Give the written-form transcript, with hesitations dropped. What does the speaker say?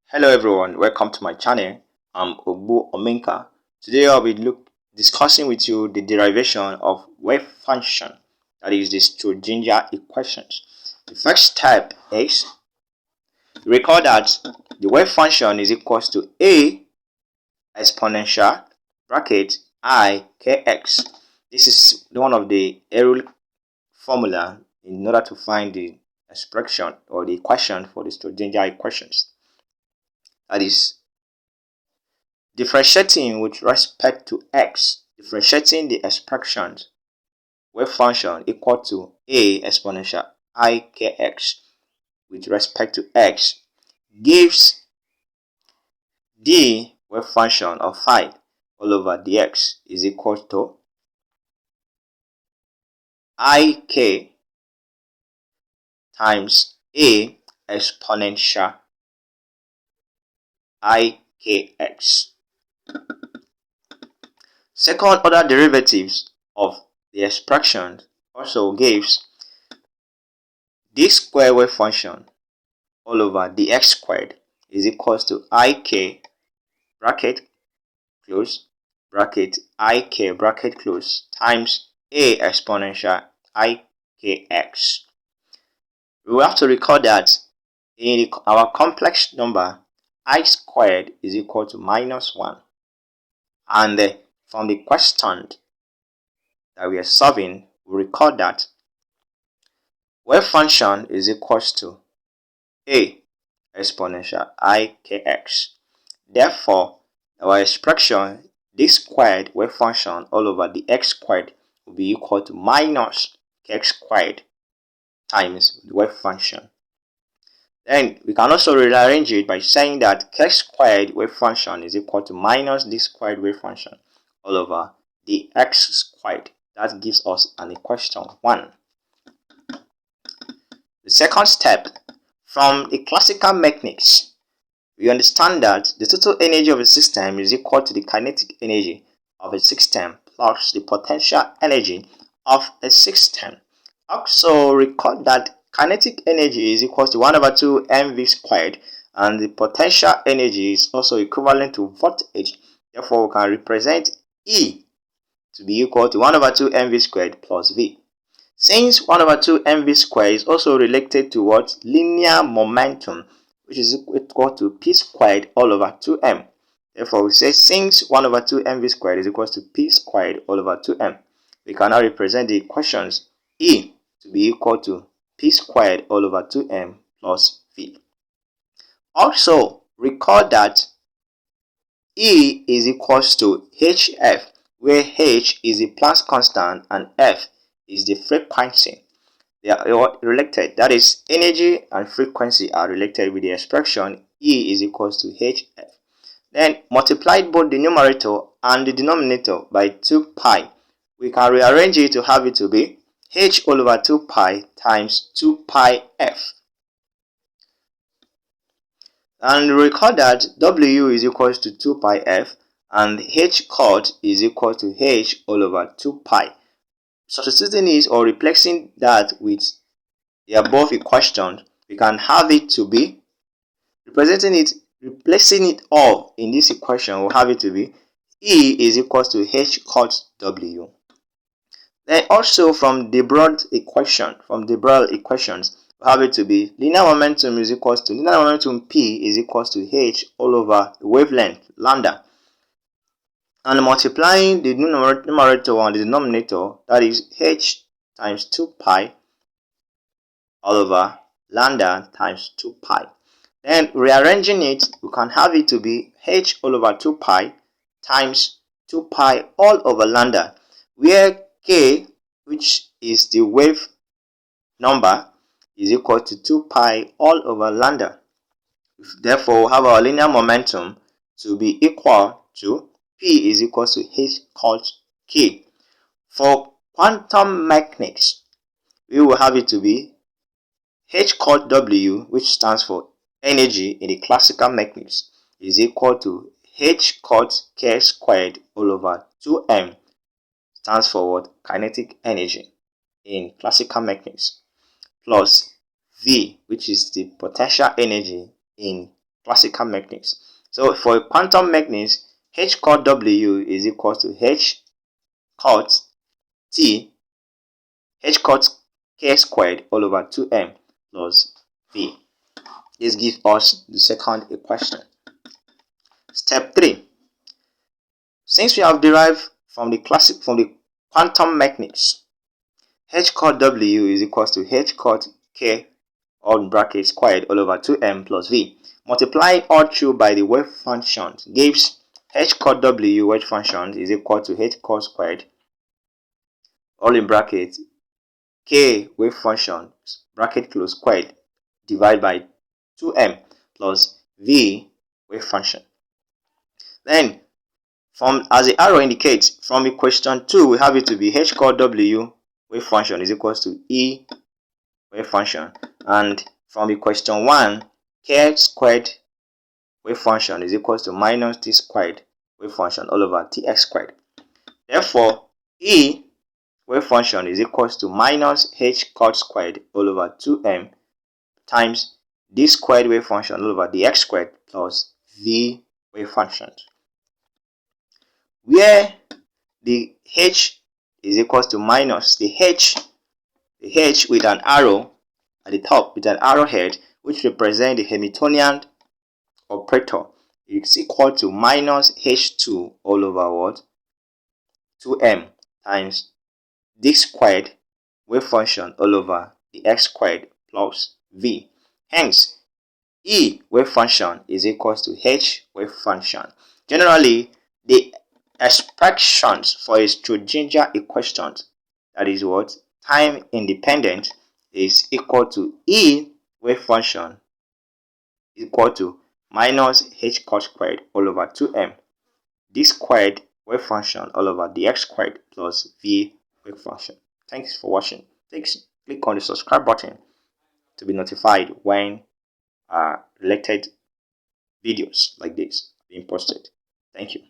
Hello everyone, welcome to my channel. I'm Ogbu Omenka. Today I'll be discussing with you the derivation of wave function, that is the schrödinger equations. The first step is recall that the wave function is equals to a exponential bracket I kx. This is one of the Euler formula in order to find the expression or the equation for the schrödinger equations. That is differentiating with respect to x, differentiating the expressions wave function equal to a exponential I kx with respect to x gives the wave function of phi all over dx is equal to ik times a exponential ikx. Second order derivatives of the expression also gives this square wave function all over dx squared is equals to ik bracket close bracket ik bracket close times a exponential ikx. We have to record that in our complex number I squared is equal to -1, and from the question that we are solving, we record that wave function is equals to a exponential ikx. Therefore, our expression this squared wave function all over the x squared will be equal to minus x squared times the wave function. Then we can also rearrange it by saying that x squared wave function is equal to minus this squared wave function all over the x squared. That gives us an equation 1. The second step, from the classical mechanics, we understand that the total energy of a system is equal to the kinetic energy of a system plus the potential energy of a system. Also recall that kinetic energy is equal to 1/2 mv squared, and the potential energy is also equivalent to voltage. Therefore, we can represent E to be equal to 1/2 mv squared plus V. Since 1/2 mv squared is also related to what? Linear momentum, which is equal to p squared all over 2m. Therefore, we say since 1/2 mv squared is equal to p squared all over 2m, we can now represent the equations E to be equal to p squared all over 2m plus v. Also, recall that E is equals to hf, where h is the Planck's constant and f is the frequency. They are related, that is, energy and frequency are related with the expression E is equals to hf. Then multiply both the numerator and the denominator by 2 pi. We can rearrange it to have it to be h all over 2 pi times 2 pi f. And recall that w is equals to 2 pi f and h chord is equal to h all over 2 pi. Substituting it or replacing that with the above equation, we can have it to be replacing it all in this equation. We'll have it to be E is equals to h cos w. Then also from the broad equations, we have it to be linear momentum is equals to linear momentum p is equals to h all over the wavelength lambda. And multiplying the numerator and the denominator, that is h times 2 pi all over lambda times 2 pi. Then rearranging it, we can have it to be h all over 2 pi times 2 pi all over lambda, where k, which is the wave number, is equal to 2 pi all over lambda. Therefore, we have our linear momentum to be equal to P is equal to h cos k. For quantum mechanics, we will have it to be h cos w, which stands for energy in the classical mechanics, is equal to h cos k squared all over 2m, stands for what? Kinetic energy in classical mechanics, plus v, which is the potential energy in classical mechanics. So for a quantum mechanics, h cot w is equal to h cot t h cot k squared all over 2m plus v. This gives us the second equation. Step 3. Since we have derived from the quantum mechanics, h cot w is equal to h cot k all in brackets squared all over 2m plus v. Multiplying all through by the wave function gives h cot w wave function is equal to h cot squared all in brackets k wave function bracket close squared divided by 2m plus v wave function. Then, from as the arrow indicates, from equation 2 we have it to be h cot w wave function is equal to e wave function, and from equation 1 k squared wave function is equal to minus t squared wave function all over tx squared. Therefore, e wave function is equal to minus h cot squared all over 2m times d squared wave function all over dx squared plus v wave function, where the h is equal to minus the h with an arrow at the top with an arrowhead which represents the Hamiltonian operator is equal to minus h2 all over what 2m times d squared wave function all over the x squared plus v. Hence, e wave function is equal to h wave function. Generally, the expressions for a schrödinger equation, that is what time independent, is equal to e wave function equal to minus h cot squared all over 2m d squared wave function all over dx squared plus v wave function. Thanks for watching. Please click on the subscribe button to be notified when related videos like this being posted. Thank you.